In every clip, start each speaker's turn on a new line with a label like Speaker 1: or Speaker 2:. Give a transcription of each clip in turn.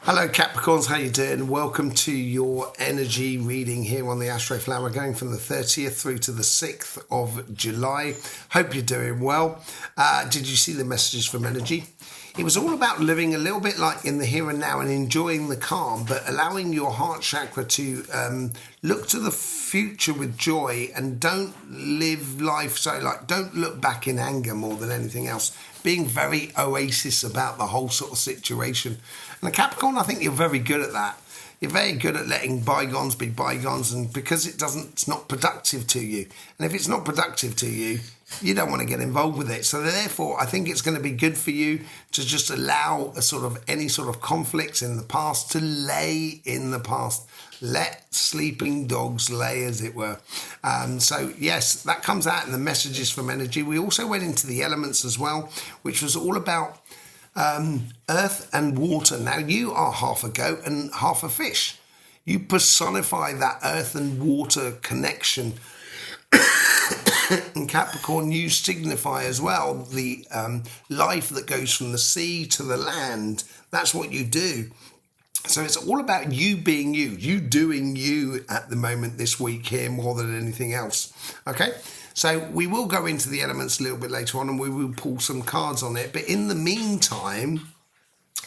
Speaker 1: Hello Capricorns, how you doing? Welcome to your energy reading here on the Astroflower, going from the 30th through to the 6th of July. Hope you're doing well. Did you see the messages from energy? It was all about living a little bit like in the here and now and enjoying the calm, but allowing your heart chakra to look to the future with joy and don't live life don't look back in anger more than anything else. Being very oasis about the whole sort of situation. And the Capricorn, I think you're very good at that. You're very good at letting bygones be bygones, and because it's not productive to you. And if it's not productive to you, you don't want to get involved with it. So therefore, I think it's going to be good for you to just allow any sort of conflicts in the past to lay in the past. Let sleeping dogs lay, as it were. So yes, that comes out in the messages from energy. We also went into the elements as well, which was all about earth and water. Now you are half a goat and half a fish. You personify that earth and water connection. And Capricorn, you signify as well the life that goes from the sea to the land. That's what you do. So it's all about you being you doing you at the moment this week here more than anything else. Okay, so we will go into the elements a little bit later on and we will pull some cards on it. But in the meantime,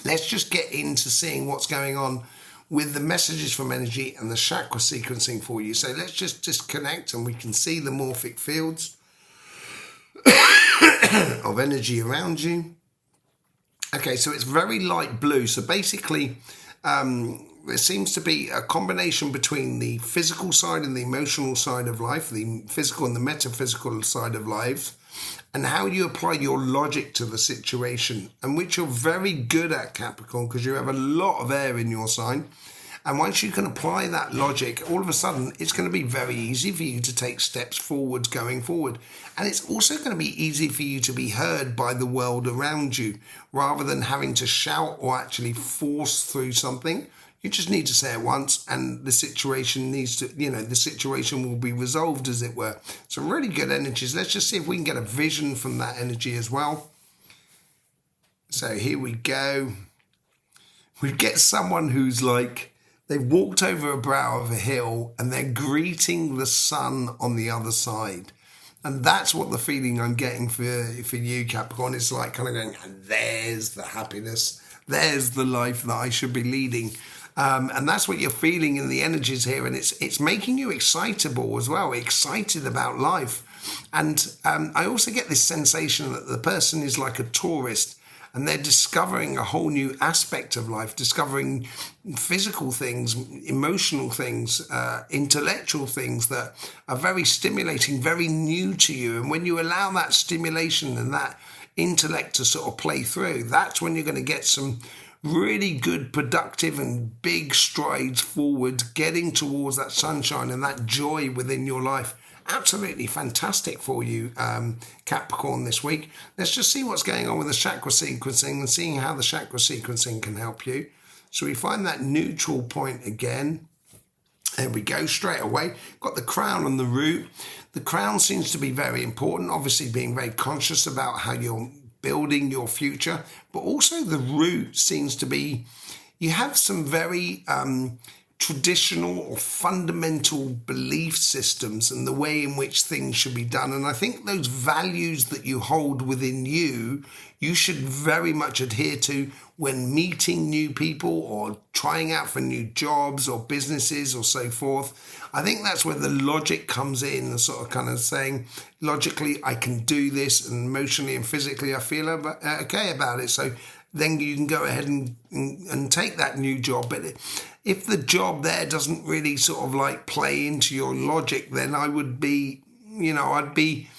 Speaker 1: let's just get into seeing what's going on with the messages from energy and the chakra sequencing for you. So let's just disconnect and we can see the morphic fields of energy around you. Okay, so it's very light blue. So basically, there seems to be a combination between the physical side and the emotional side of life, the physical and the metaphysical side of life, and how you apply your logic to the situation, and which you're very good at, Capricorn, because you have a lot of air in your sign. And once you can apply that logic, all of a sudden, it's going to be very easy for you to take steps forwards going forward. And it's also going to be easy for you to be heard by the world around you, rather than having to shout or actually force through something. You just need to say it once and the situation the situation will be resolved, as it were. So really good energies. Let's just see if we can get a vision from that energy as well. So here we go. We get someone who's like, they've walked over a brow of a hill and they're greeting the sun on the other side. And that's what the feeling I'm getting for you, Capricorn. It's like kind of going, there's the happiness. There's the life that I should be leading. And that's what you're feeling in the energies here. And it's making you excitable as well, excited about life. And I also get this sensation that the person is like a tourist and they're discovering a whole new aspect of life, discovering physical things, emotional things, intellectual things that are very stimulating, very new to you. And when you allow that stimulation and that intellect to sort of play through, that's when you're going to get some really good, productive and big strides forward, getting towards that sunshine and that joy within your life. Absolutely fantastic for you, Capricorn, this week. Let's just see what's going on with the chakra sequencing and seeing how the chakra sequencing can help you. So we find that neutral point again. There we go, straight away. Got the crown and the root. The crown seems to be very important, obviously being very conscious about how you're building your future, but also the root seems to be, you have some very traditional or fundamental belief systems and the way in which things should be done. And I think those values that you hold within you, you should very much adhere to when meeting new people or trying out for new jobs or businesses or so forth. I think that's where the logic comes in, the sort of kind of saying, logically, I can do this, and emotionally and physically, I feel okay about it. So then you can go ahead and take that new job. But if the job there doesn't really sort of like play into your logic, then I would be, I'd be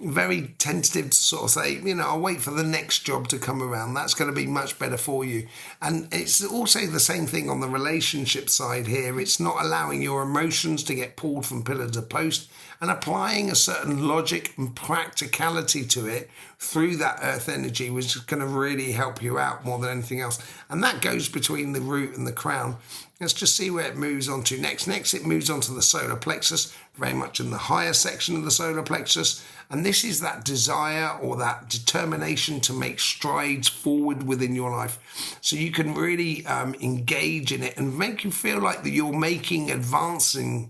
Speaker 1: very tentative to sort of say, I'll wait for the next job to come around. That's going to be much better for you. And it's also the same thing on the relationship side here. It's not allowing your emotions to get pulled from pillar to post and applying a certain logic and practicality to it through that earth energy, which is going to really help you out more than anything else. And that goes between the root and the crown. Let's just see where it moves on to next. Next, it moves on to the solar plexus, very much in the higher section of the solar plexus. And this is that desire or that determination to make strides forward within your life. So you can really engage in it and make you feel like that you're making advancements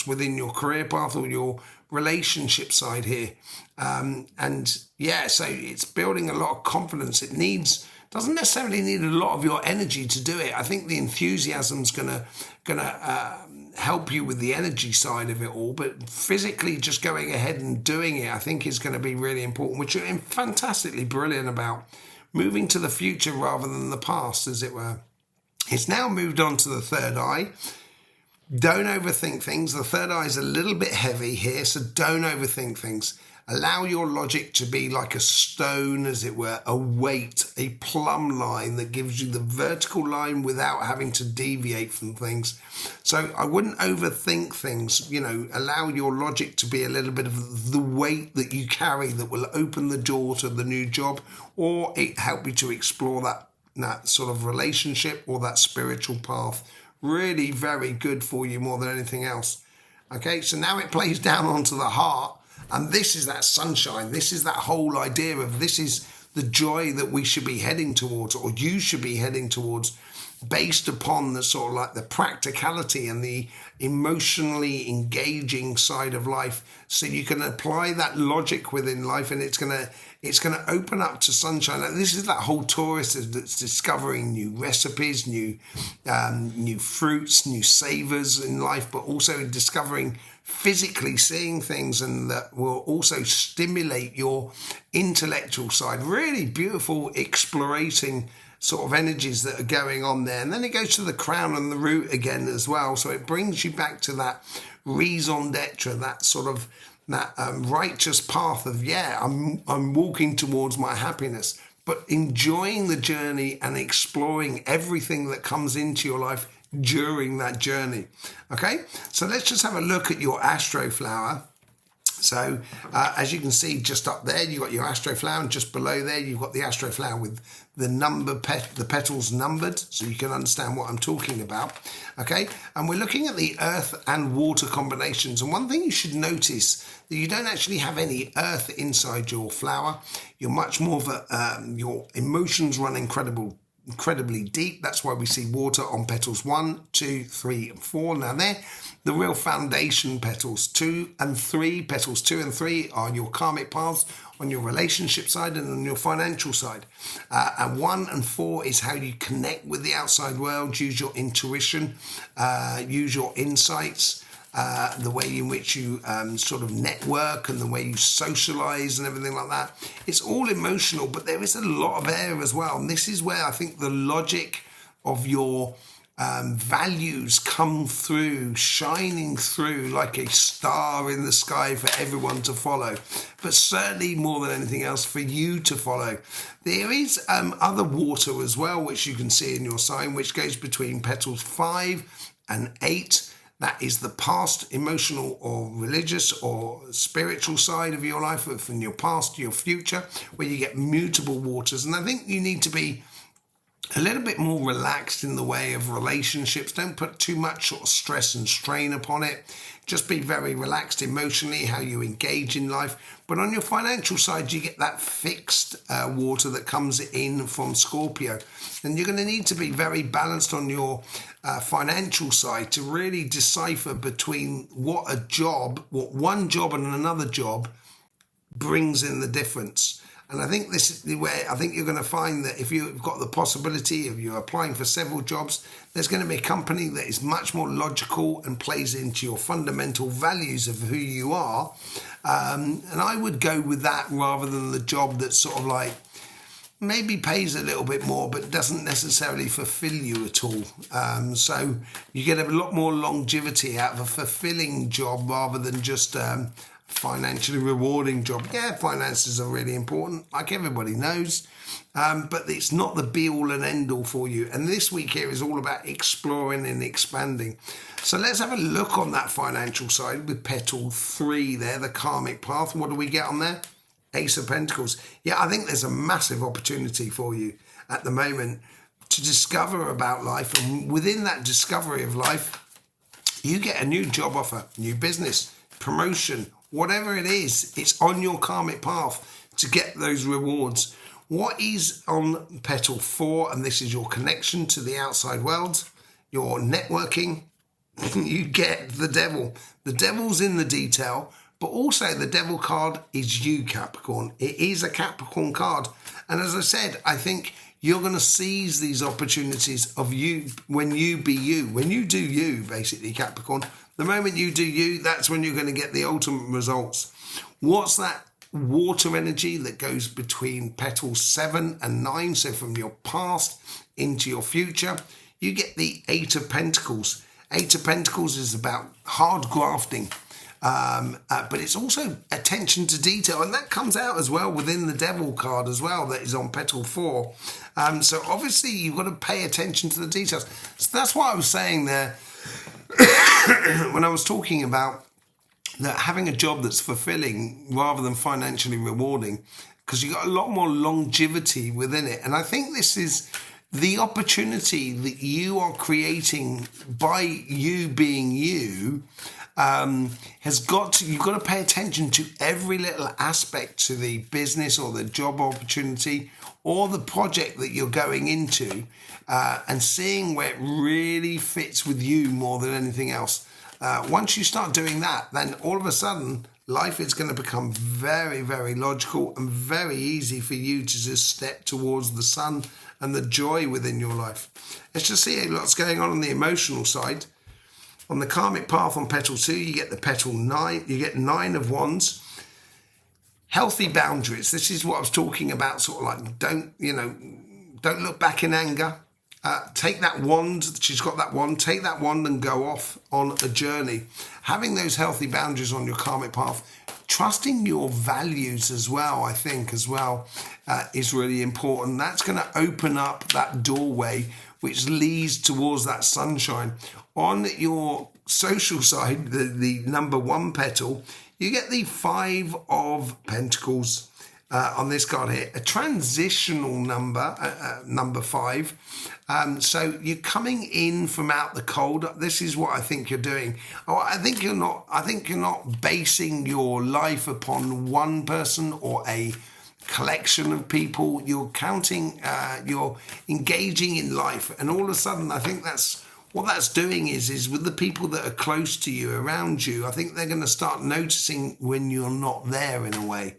Speaker 1: within your career path or your relationship side here. And yeah, so it's building a lot of confidence. Doesn't necessarily need a lot of your energy to do it. I think the enthusiasm's gonna help you with the energy side of it all, but physically just going ahead and doing it, I think, is going to be really important, which you're fantastically brilliant about. Moving to the future rather than the past, as it were. It's now moved on to the third eye. Don't overthink things. The third eye is a little bit heavy here, so don't overthink things. Allow your logic to be like a stone, as it were, a weight, a plumb line that gives you the vertical line without having to deviate from things. So I wouldn't overthink things, allow your logic to be a little bit of the weight that you carry that will open the door to the new job, or it help you to explore that sort of relationship or that spiritual path. Really very good for you more than anything else. Okay, so now it plays down onto the heart. And this is that sunshine. This is that whole idea of this is the joy that we should be heading towards, or you should be heading towards, based upon the sort of like the practicality and the emotionally engaging side of life. So you can apply that logic within life, and it's gonna open up to sunshine. Like, this is that whole tourist that's discovering new recipes, new fruits, new savors in life, but also discovering physically seeing things, and that will also stimulate your intellectual side. Really beautiful explorating sort of energies that are going on there. And then it goes to the crown and the root again as well. So it brings you back to that raison d'etre, that sort of that righteous path of, I'm walking towards my happiness, but enjoying the journey and exploring everything that comes into your life during that journey. Okay, so let's just have a look at your Astroflower. So as you can see, just up there you've got your Astroflower, and just below there you've got the Astroflower with the petals numbered, so you can understand what I'm talking about. Okay, and we're looking at the earth and water combinations, and one thing you should notice that you don't actually have any earth inside your flower. You're much more of your emotions run incredibly deep. That's why we see water on petals 1, 2, 3 and 4. Now they're the real foundation petals. 2 and 3, petals 2 and 3 are your karmic paths on your relationship side and on your financial side. And 1 and 4 is how you connect with the outside world, use your intuition, use your insights, the way in which you sort of network and the way you socialize and everything like that. It's all emotional, but there is a lot of air as well. And this is where I think the logic of your values come through, shining through like a star in the sky for everyone to follow, but certainly more than anything else for you to follow. There is other water as well, which you can see in your sign, which goes between petals 5 and 8. That is the past emotional or religious or spiritual side of your life, from your past to your future, where you get mutable waters. And I think you need to be a little bit more relaxed in the way of relationships. Don't put too much sort of stress and strain upon it. Just be very relaxed emotionally, how you engage in life. But on your financial side, you get that fixed water that comes in from Scorpio. And you're going to need to be very balanced on your financial side to really decipher between what one job and another job brings in the difference. And I think this is where I think you're going to find that if you've got the possibility of you applying for several jobs, there's going to be a company that is much more logical and plays into your fundamental values of who you are. And I would go with that rather than the job that's sort of like maybe pays a little bit more but doesn't necessarily fulfill you at all. So you get a lot more longevity out of a fulfilling job rather than just financially rewarding job. Yeah, finances are really important, like everybody knows, but it's not the be all and end all for you. And this week here is all about exploring and expanding. So let's have a look on that financial side with petal 3 there, the karmic path. What do we get on there? Ace of Pentacles. Yeah, I think there's a massive opportunity for you at the moment to discover about life. And within that discovery of life, you get a new job offer, new business, promotion, whatever it is, it's on your karmic path to get those rewards. What is on petal 4, and this is your connection to the outside world, your networking, you get the devil. The devil's in the detail, but also the devil card is you, Capricorn. It is a Capricorn card. And as I said, I think you're going to seize these opportunities of you when you be you. When you do you, basically, Capricorn, the moment you do you, that's when you're going to get the ultimate results. What's that water energy that goes between petals 7 and 9? So from your past into your future, you get the 8 of Pentacles. 8 of Pentacles is about hard grafting. But it's also attention to detail, and that comes out as well within the devil card as well, that is on petal 4. So obviously you've got to pay attention to the details. So that's what I was saying there when I was talking about that having a job that's fulfilling rather than financially rewarding, because you've got a lot more longevity within it. And I think this is the opportunity that you are creating by you being you. You've got to pay attention to every little aspect to the business or the job opportunity or the project that you're going into, and seeing where it really fits with you more than anything else. Once you start doing that, then all of a sudden life is going to become very, very logical and very easy for you to just step towards the sun and the joy within your life. Let's just see what's going on the emotional side. On the karmic path on petal 2, you get the petal 9. You get 9 of Wands. Healthy boundaries. This is what I was talking about. Sort of like don't look back in anger. Take that wand. She's got that wand. Take that wand and go off on a journey. Having those healthy boundaries on your karmic path. Trusting your values as well, I think, as well, is really important. That's going to open up that doorway which leads towards that sunshine. On your social side, the number 1 petal, you get the 5 of Pentacles on this card here. A transitional number, number 5. So you're coming in from out the cold. This is what I think you're doing. I think you're not basing your life upon one person or a collection of people. You're engaging in life, and all of a sudden I think what that's doing is with the people that are close to you, around you, I think they're going to start noticing when you're not there in a way,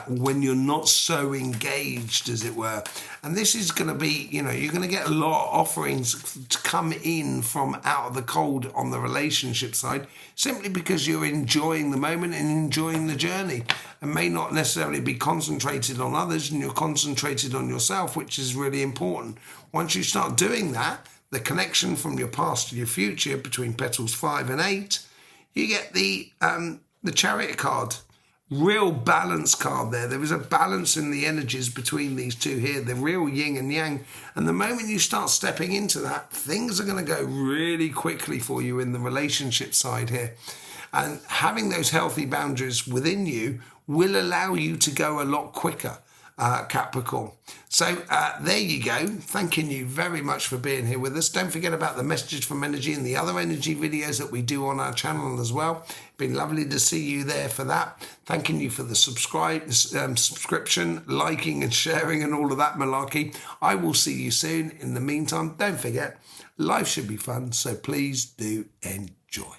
Speaker 1: when you're not so engaged, as it were. And this is going to be, you're going to get a lot of offerings to come in from out of the cold on the relationship side, simply because you're enjoying the moment and enjoying the journey, and may not necessarily be concentrated on others, and you're concentrated on yourself, which is really important. Once you start doing that, the connection from your past to your future between petals 5 and 8, you get the Chariot card. Real balance card there. There is a balance in the energies between these two here, the real yin and yang. And the moment you start stepping into that, things are going to go really quickly for you in the relationship side here. And having those healthy boundaries within you will allow you to go a lot quicker, Capricorn. So there you go. Thanking you very much for being here with us. Don't forget about the messages from energy and the other energy videos that we do on our channel as well. Been lovely to see you there for that. Thanking you for the subscription, liking and sharing and all of that malarkey. I will see you soon. In the meantime, don't forget, life should be fun, so please do enjoy.